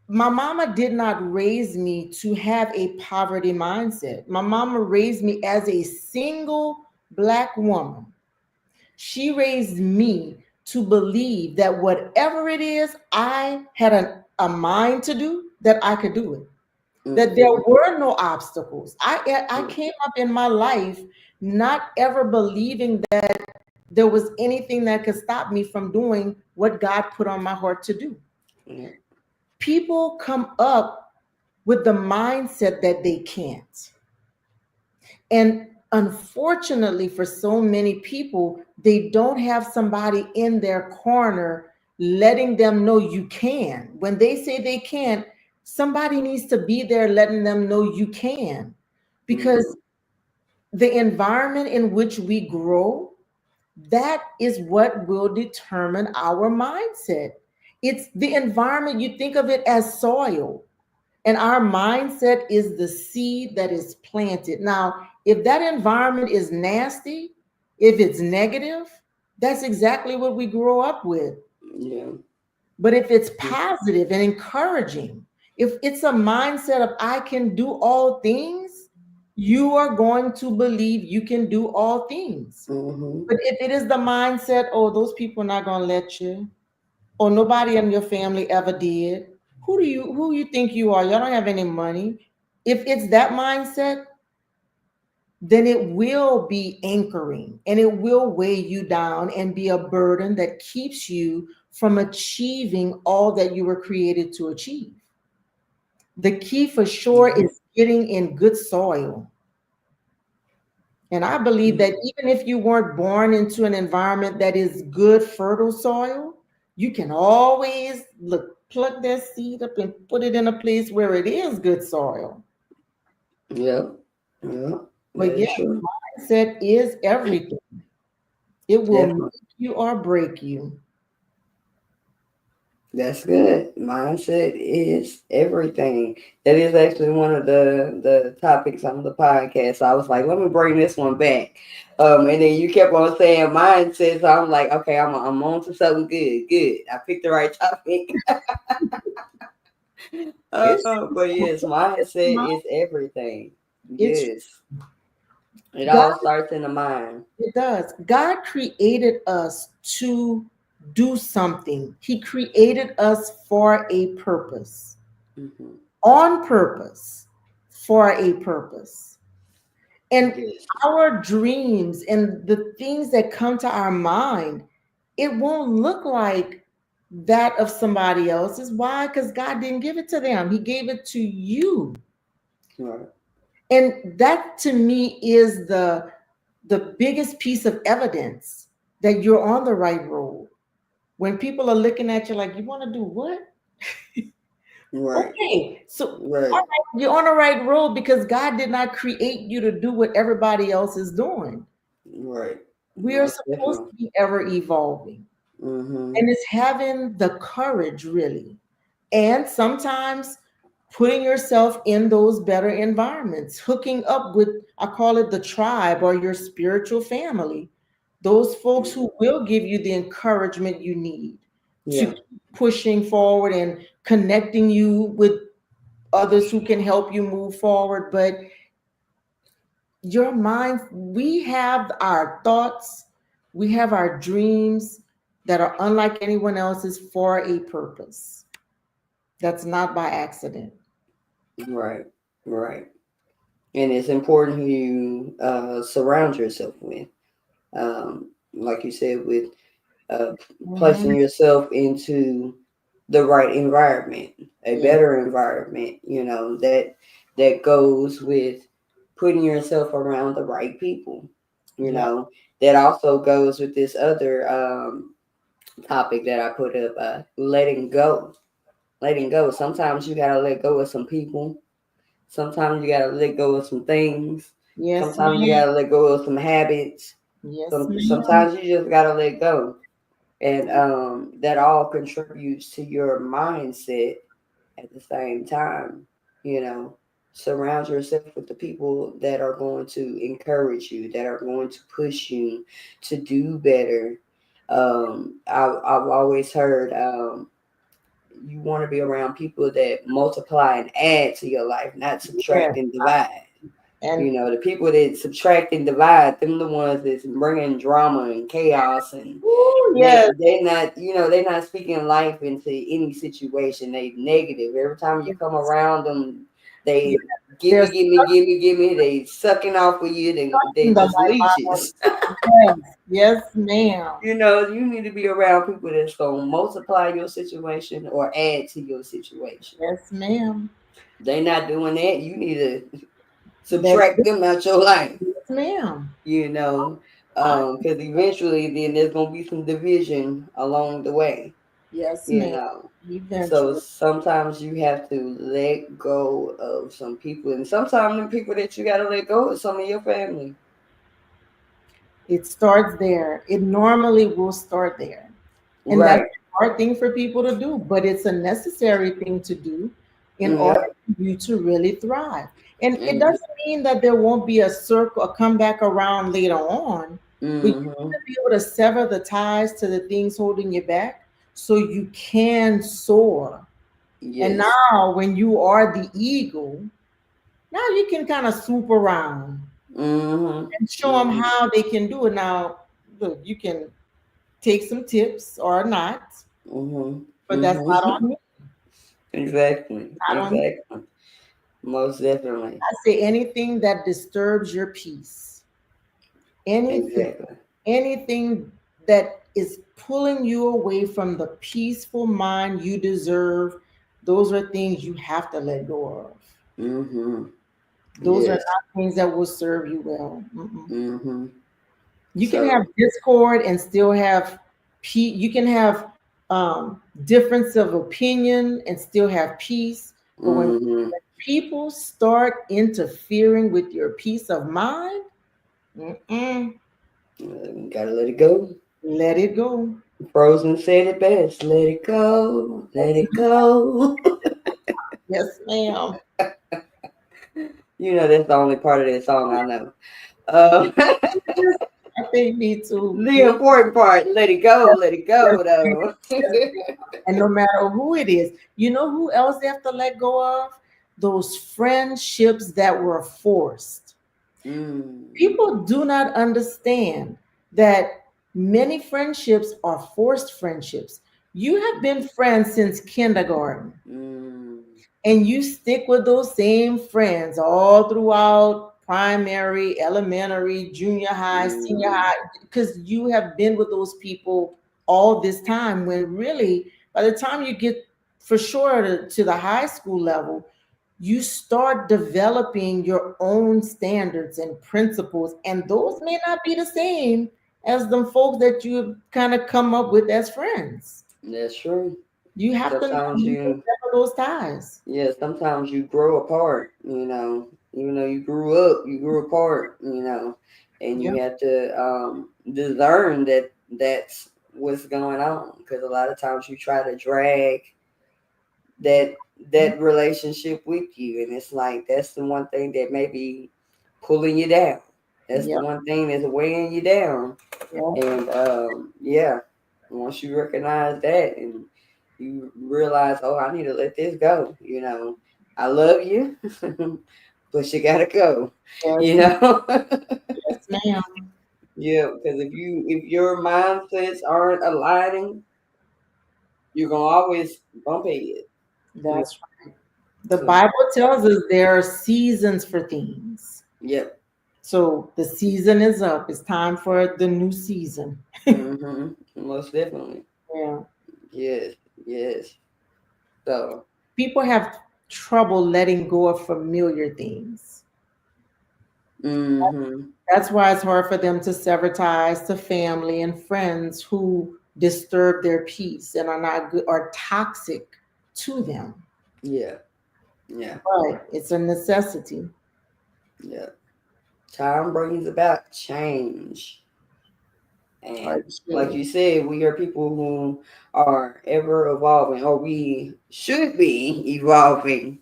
My mama did not raise me to have a poverty mindset. My mama raised me as a single black woman. She raised me to believe that whatever it is I had a mind to do, that I could do it. That there Mm-hmm. were no obstacles. I came up in my life not ever believing that there was anything that could stop me from doing what God put on my heart to do. Yeah. People come up with the mindset that they can't. And unfortunately, for so many people, they don't have somebody in their corner letting them know you can. When they say they can't, somebody needs to be there letting them know you can. Mm-hmm. Because the environment in which we grow, that is what will determine our mindset. It's the environment, you think of it as soil. And our mindset is the seed that is planted. Now, if that environment is nasty, if it's negative, that's exactly what we grow up with. Yeah. But if it's positive and encouraging, if it's a mindset of I can do all things, you are going to believe you can do all things. Mm-hmm. But if it is the mindset, oh, those people are not going to let you, or nobody in your family ever did. Who you think you are? Y'all don't have any money. If it's that mindset, then it will be anchoring and it will weigh you down and be a burden that keeps you from achieving all that you were created to achieve. The key for sure Mm-hmm. is getting in good soil. And I believe that even if you weren't born into an environment that is good, fertile soil, you can always look, plug that seed up and put it in a place where it is good soil. Yep. Yep. But That yeah, is true. mindset is everything. It will Definitely. make you or break you. That's good. Mindset is everything. That is actually one of the topics on the podcast. So I was like, let me bring this one back. And then you kept on saying mindset. So I'm like, okay, I'm on to something good. Good. I picked the right topic. It's But yes, mindset is everything. it's Yes. It God, all starts in the mind. it does. God created us to do something. He created us for a purpose. Hmm. On purpose, for a purpose. And Yes. our dreams and the things that come to our mind, it won't look like that of somebody else's. Why? Because God didn't give it to them, He gave it to you. Right. And that to me is the biggest piece of evidence that you're on the right road. When people are looking at you like, you want to do what? Right. Okay, so all Right. right, you're on the right road because God did not create you to do what everybody else is doing. Right. We are Most supposed definitely. to be ever evolving, Mm-hmm. and it's having the courage, really, and sometimes putting yourself in those better environments, hooking up with, I call it the tribe or your spiritual family, those folks who will give you the encouragement you need to Yeah. keep pushing forward and connecting you with others who can help you move forward. But your mind, we have our thoughts, we have our dreams that are unlike anyone else's for a purpose. That's not by accident. Right. Right. And it's important who you surround yourself with. Like you said, with uh, placing Mhm. yourself into the right environment, a Yeah. better environment. That goes with putting yourself around the right people. You Yeah. know that also goes with this other topic that I put up: letting go. Letting go. Sometimes you gotta let go of some people. Sometimes you gotta let go of some things. Yes, Sometimes you ma'am. gotta let go of some habits. Yes, ma'am. Sometimes you just gotta let go, and that all contributes to your mindset at the same time. You know. Surround yourself with the people that are going to encourage you, that are going to push you to do better. I've always heard you want to be around people that multiply and add to your life, not Yes. subtract and divide. And The people that subtract and divide, them the ones that's bringing drama and chaos, and ooh, yes, they not, they not speaking life into any situation. They negative. Every time you come around them, yes, they give they're me, give me, give me, give me. They sucking off of you. They sucking the just life out of leeches. you. Yes, yes, ma'am. You need to be around people that's gonna multiply your situation or add to your situation. Yes, ma'am. They not doing that. You need to Let it subtract them out your life. yes, ma'am. You know, I, because eventually, then there's gonna be some division along the way. yes, You ma'am. know, so Eventually. sometimes you have to let go of some people, and sometimes the people that you gotta let go of some of your family. It starts there. It normally will start there. And that's Right. a hard thing for people to do, but it's a necessary thing to do in order Yep. for you to really thrive. And it Mm-hmm. doesn't mean that there won't be a circle, a comeback around later on, but you need Mm-hmm. to be able to sever the ties to the things holding you back so you can soar. And Yes. now, when you are the eagle, now you can kind of swoop around Mm-hmm. and show them Mm-hmm. how they can do it. Now, look, you can take some tips or not, Mm-hmm. but that's not Mm-hmm. on me. Exactly. Not on me. Exactly. Most definitely. I say anything that disturbs your peace, anything, Exactly. anything that is pulling you away from the peaceful mind you deserve, those are things you have to let go of. Mm-hmm. Those are Yes. not things that will serve you well. Mm-mm. Mm-hmm. You can have So. discord and still have peace. You can have difference of opinion and still have peace. But when Mm-hmm. people start interfering with your peace of mind, mm-mm, Gotta let it go. let it go. Frozen said it best. Let it go. Let it go. Yes, ma'am. That's the only part of that song I know. Um, Yes, I think me too. the Me, important part, yes, let it yes, go, ma'am. though. Yes, ma'am. And no matter who it is, you know who else they have to let go of? Those friendships that were forced. Mm, People do not understand that many friendships are forced friendships. You have been friends since kindergarten mm, and you stick with those same friends all throughout primary, elementary, junior high, senior mm, high, because you have been with those people all this time. When really, by the time you get for sure to the high school level, you start developing your own standards and principles, and those may not be the same as the folks that you kind of come up with as friends. that's true. You have to know Sometimes you can you, sever those ties. yeah, sometimes you grow apart, even though you grew up, you grew apart, and Yeah, you have to discern that that's what's going on. Because a lot of times you try to drag that relationship with you, and it's like that's the one thing that may be pulling you down. That's the yeah, one thing that's weighing you down. yeah. And yeah, once you recognize that and you realize, oh, I need to let this go, I love you, but you gotta go, you Yes, know. yes, ma'am. Yeah, because if your mindsets aren't aligning, you're gonna always bump heads. That's right. The So Bible tells us there are seasons for things. yep. So the season is up. It's time for the new season. Mm-hmm. Most definitely. Yeah. Yes. Yes. So. People have trouble letting go of familiar things. Mm-hmm. That's why it's hard for them to sever ties to family and friends who disturb their peace and are not good or toxic to them. Yeah. Yeah. But it's a necessity. Yeah. Time brings about change. Or And it like should. you said, we are people who are ever evolving, or we should be evolving.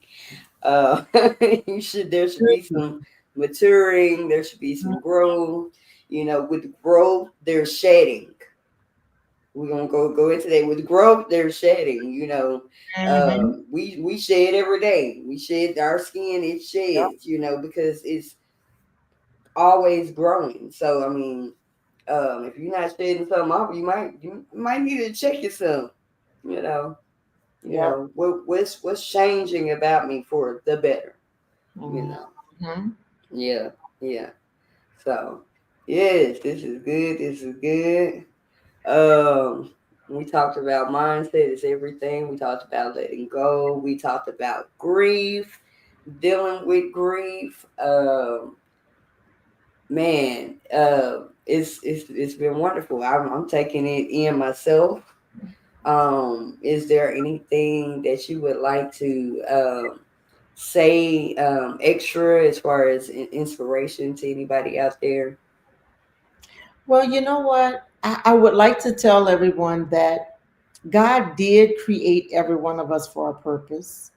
Uh, there should be some maturing. There should be some growth. With growth, there's shedding. We're gonna go into that. With growth, there's shedding. Mhm. We shed every day. We shed our skin. It Yep. sheds. Because it's always growing. So I mean, if you're not shedding something off, you might need to check yourself. You know, Yep. what's changing about me for the better. You know, Mhm. yeah, yeah. So yes, this is good. This is good. Um, we talked about mindset is everything. We talked about letting go. We talked about grief, dealing with grief. Man, it's been wonderful. I'm taking it in myself. Is there anything that you would like to say extra as far as inspiration to anybody out there? Well, you know what? I would like to tell everyone that God did create every one of us for a purpose.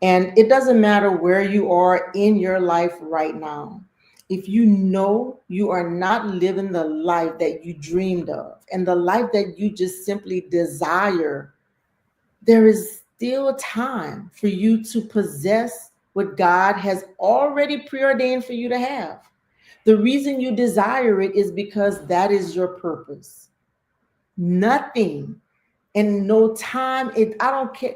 And it doesn't matter where you are in your life right now. If you know you are not living the life that you dreamed of and the life that you just simply desire, there is still time for you to possess what God has already preordained for you to have. The reason you desire it is because that is your purpose. Nothing and no time. I don't care.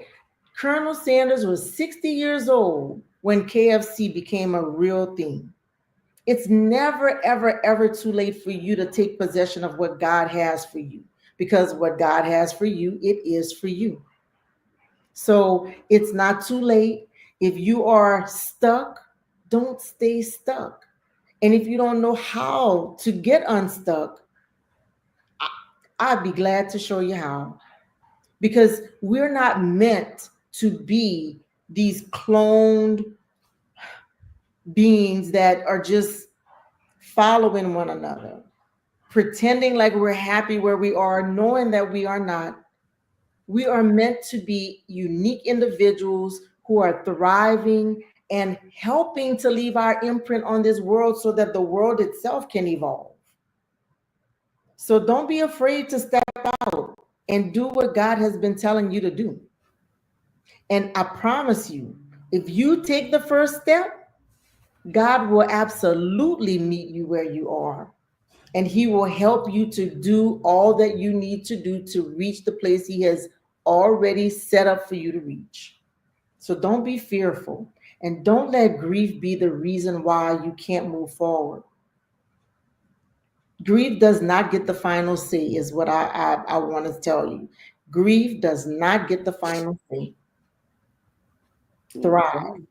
Colonel Sanders was 60 years old when KFC became a real thing. It's never, ever, ever too late for you to take possession of what God has for you because what God has for you, it is for you. So it's not too late. If you are stuck, don't stay stuck. And if you don't know how to get unstuck, I'd be glad to show you how. Because we're not meant to be these cloned beings that are just following one another, pretending like we're happy where we are, knowing that we are not. We are meant to be unique individuals who are thriving and helping to leave our imprint on this world so that the world itself can evolve. So don't be afraid to step out and do what God has been telling you to do. And I promise you, if you take the first step, God will absolutely meet you where you are. And He will help you to do all that you need to do to reach the place He has already set up for you to reach. So don't be fearful and don't let grief be the reason why you can't move forward. Grief does not get the final say, is what I want to tell you. Grief does not get the final say. Thrive. Okay.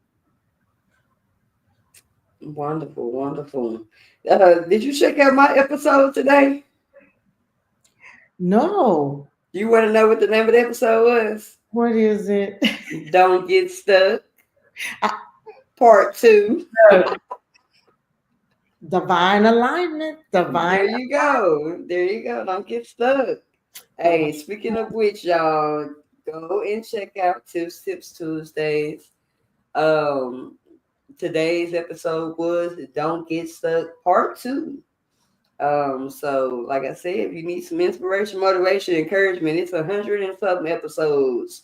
Wonderful, wonderful. Did you check out my episode today? No. Do you want to know what the name of the episode was? What is it? Don't Get Stuck, I- Part 2. Divine alignment. Divine. There you go. There you go. Don't get stuck. Hey, speaking of which, y'all, go and check out Tips Tuesdays. Um, Today's episode was Don't Get Stuck Part 2. So like I said, if you need some inspiration, motivation, encouragement, it's 100 and something episodes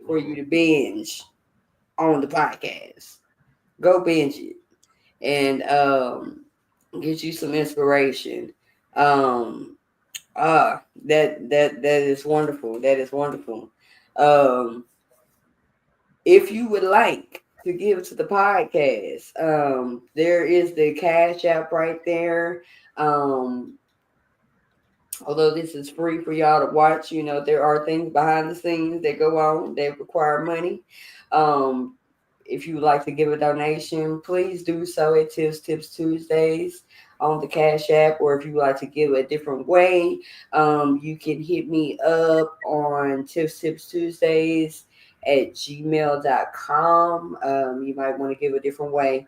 for you to binge on the podcast. Go binge it and get you some inspiration. Um that is wonderful. That is wonderful. Um if you would like to give to the podcast, there is the cash app right there. Um Although this is free for y'all to watch, there are things behind the scenes that go on that require money. Um, if you would like to give a donation, please do so at Tips Tuesdays on the Cash App, or if you would like to give a different way, you can hit me up on Tips Tuesdays at gmail.com. You might want to give a different way.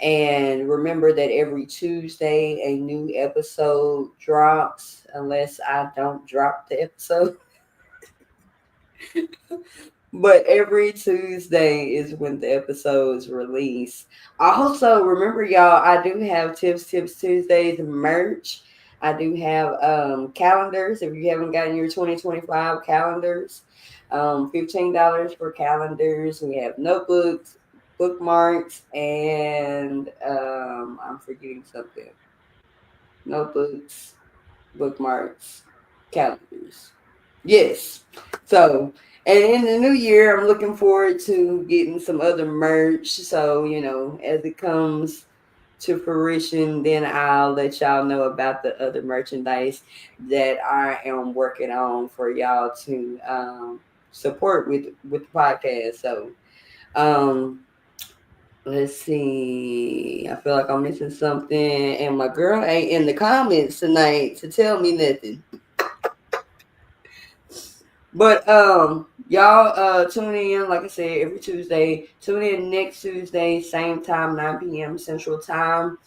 And remember that every Tuesday a new episode drops, unless I don't drop the episode. But every Tuesday is when the episodes release. Also, remember y'all, I do have Tips Tuesdays merch. I do have calendars. If you haven't gotten your 2025 calendars, $15 for calendars. We have notebooks, bookmarks, and I'm forgetting something. Notebooks, bookmarks, calendars. Yes. So, and in the new year, I'm looking forward to getting some other merch. So, as it comes to fruition, then I'll let y'all know about the other merchandise that I am working on for y'all to support with the podcast. So, um, let's see. I feel like I'm missing something, and my girl ain't in the comments tonight to tell me nothing. But y'all tune in, like I said, every Tuesday. Tune in next Tuesday, same time, 9 p.m. Central Time.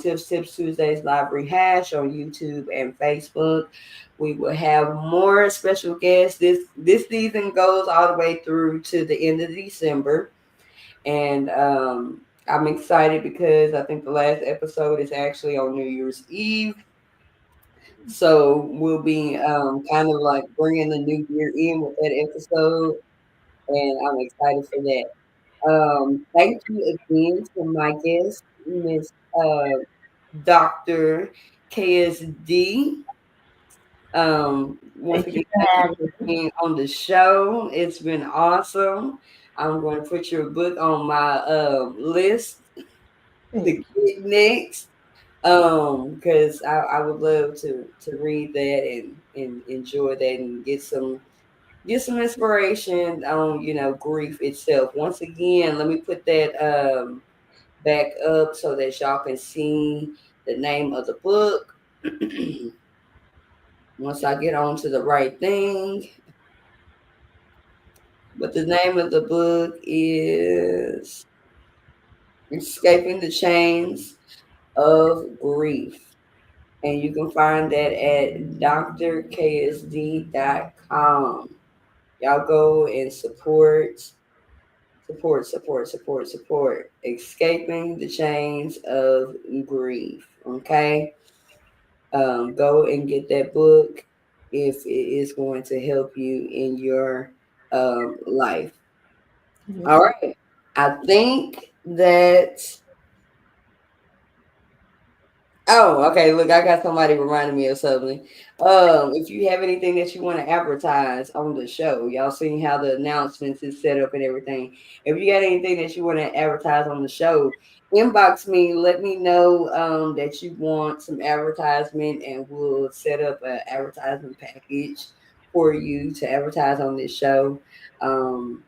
Tips Tuesdays live rehash on YouTube and Facebook. We will have more special guests. This season goes all the way through to the end of December. And I'm excited because I think the last episode is actually on New Year's Eve. So we'll be kind of like bringing the new year in with that episode, and I'm excited for that. Thank you again to my guest, Miss Dr. KSD. Once Thank you again, for thank you having for me. being on the show. It's been awesome. I'm going to put your book on my list to Thank get next. Because I would love to read that and enjoy that and get some inspiration on grief itself. Once again, let me put that back up so that y'all can see the name of the book. Once I get on to the right thing. But the name of the book is Escaping the Chains of Grief. And you can find that at drksd.com. Y'all go and support. Escaping the chains of grief. Okay? Go and get that book if it is going to help you in your life. you. All right. I think that. Oh, okay. Look, I got somebody reminding me of something. If you have anything that you want to advertise on the show, y'all seen how the announcements is set up and everything. If you got anything that you want to advertise on the show, inbox me. Let me know that you want some advertisement, and we'll set up an advertisement package for you to advertise on this show. Um,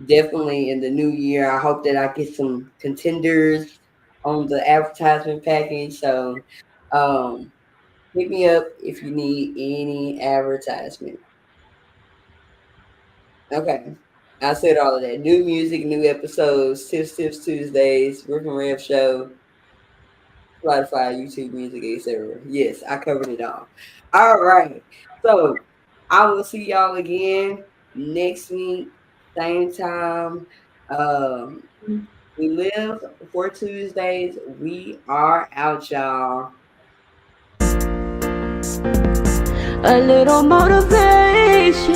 Definitely in the new year, I hope that I get some contenders on the advertisement package. So um, hit me up if you need any advertisement. Okay. I said all of that. New music, new episodes, Tips Tuesdays, Rick and Rev Show, Spotify, YouTube Music, etc. Yes, I covered it all. All right. So I will see y'all again next week, same time. Um, we live for Tuesdays. We are out, y'all. A little motivation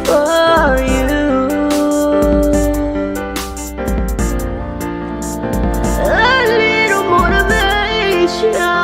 for you. A little motivation.